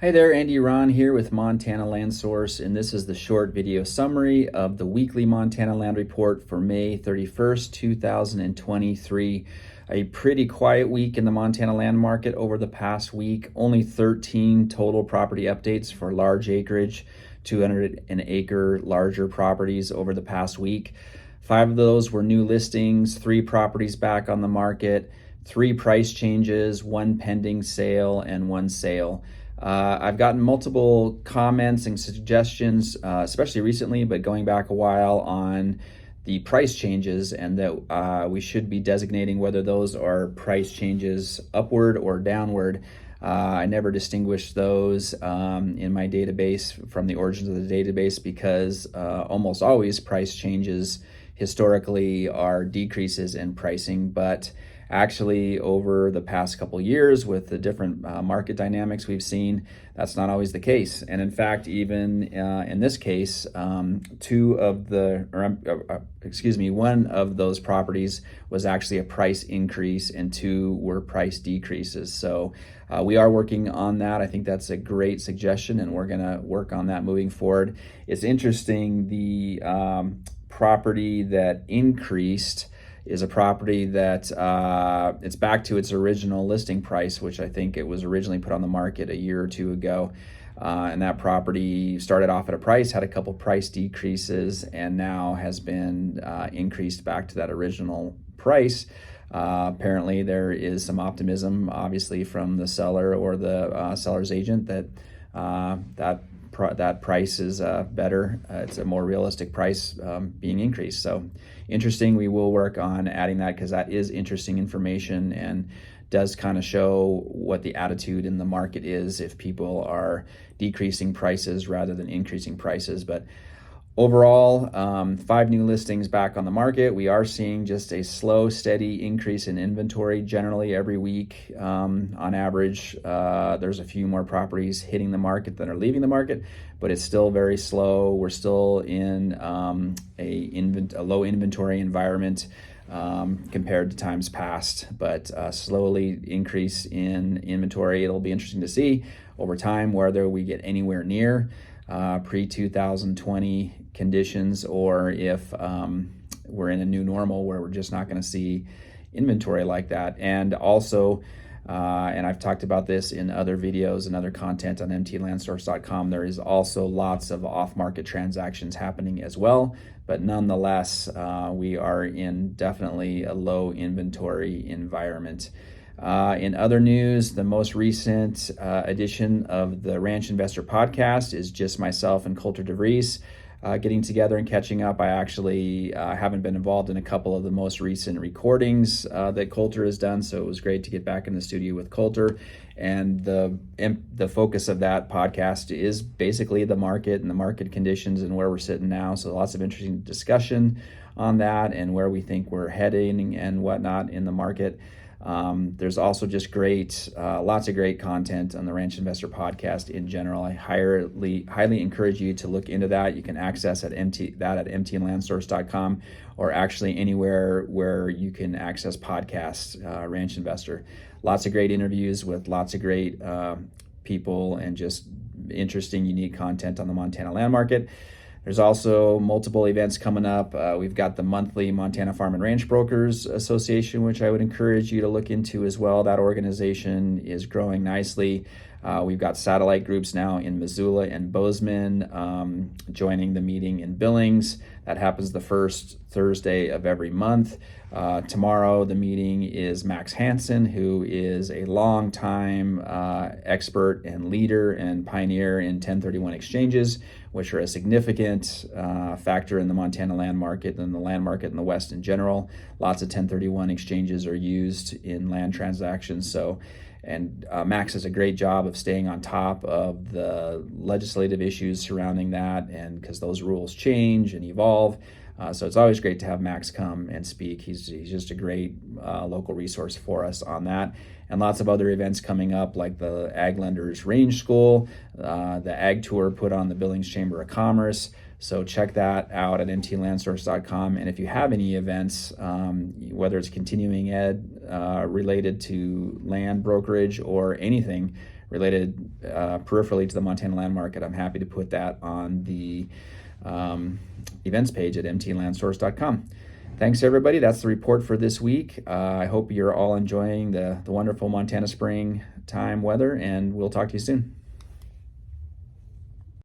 Hi there, Andy Ron here with Montana Land Source, and this is the short video summary of the weekly Montana Land Report for May 31st, 2023. A pretty quiet week in the Montana land market over the past week. Only 13 total property updates for large acreage, 200 an acre larger properties over the past week. 5 of those were new listings, 3 properties back on the market, 3 price changes, 1 pending sale, and 1 sale. I've gotten multiple comments and suggestions, especially recently, but going back a while, on the price changes, and that we should be designating whether those are price changes upward or downward. I never distinguished those in my database from the origins of the database because almost always price changes historically are decreases in pricing, but actually over the past couple years with the different market dynamics we've seen, that's not always the case. And in fact, even in this case, one of those properties was actually a price increase and 2 were price decreases. So we are working on that. I think that's a great suggestion, and we're gonna work on that moving forward. It's interesting, the property that increased is a property that it's back to its original listing price, which I think it was originally put on the market a year or 2 ago. And that property started off at a price, had a couple price decreases, and now has been increased back to that original price. Apparently there is some optimism, obviously, from the seller or the seller's agent that that price is better. It's a more realistic price being increased. So interesting. We will work on adding that because that is interesting information and does kind of show what the attitude in the market is if people are decreasing prices rather than increasing prices. But overall, 5 new listings back on the market. We are seeing just a slow, steady increase in inventory generally every week. On average, there's a few more properties hitting the market than are leaving the market, but it's still very slow. We're still in a low inventory environment compared to times past, but slowly increase in inventory. It'll be interesting to see over time whether we get anywhere near pre-2020 conditions, or if we're in a new normal where we're just not going to see inventory like that. And also, and I've talked about this in other videos and other content on mtlandsource.com, there is also lots of off-market transactions happening as well. But nonetheless, we are in definitely a low inventory environment. In other news, the most recent edition of the Ranch Investor podcast is just myself and Colter DeVries getting together and catching up. I actually haven't been involved in a couple of the most recent recordings that Colter has done, so it was great to get back in the studio with Colter. And the focus of that podcast is basically the market and the market conditions and where we're sitting now. So lots of interesting discussion on that and where we think we're heading and whatnot in the market. There's also just lots of great content on the Ranch Investor podcast in general. I highly encourage you to look into that. You can access that at mtlandsource.com, or actually anywhere where you can access podcasts, Ranch Investor. Lots of great interviews with lots of great people and just interesting, unique content on the Montana land market. There's also multiple events coming up. We've got the monthly Montana Farm and Ranch Brokers Association, which I would encourage you to look into as well. That organization is growing nicely. We've got satellite groups now in Missoula and Bozeman joining the meeting in Billings. That happens the first Thursday of every month. Tomorrow, the meeting is Max Hansen, who is a longtime expert and leader and pioneer in 1031 exchanges, which are a significant factor in the Montana land market and the land market in the West in general. Lots of 1031 exchanges are used in land transactions. And Max does a great job of staying on top of the legislative issues surrounding that, and because those rules change and evolve. So it's always great to have Max come and speak. He's just a great local resource for us on that. And lots of other events coming up, like the Ag Lenders Range School, the Ag Tour put on the Billings Chamber of Commerce. So check that out at mtlandsource.com. And if you have any events, whether it's continuing ed related to land brokerage or anything related peripherally to the Montana Land Market, I'm happy to put that on the events page at mtlandsource.com. Thanks, everybody. That's the report for this week. I hope you're all enjoying the wonderful Montana spring time weather, and we'll talk to you soon.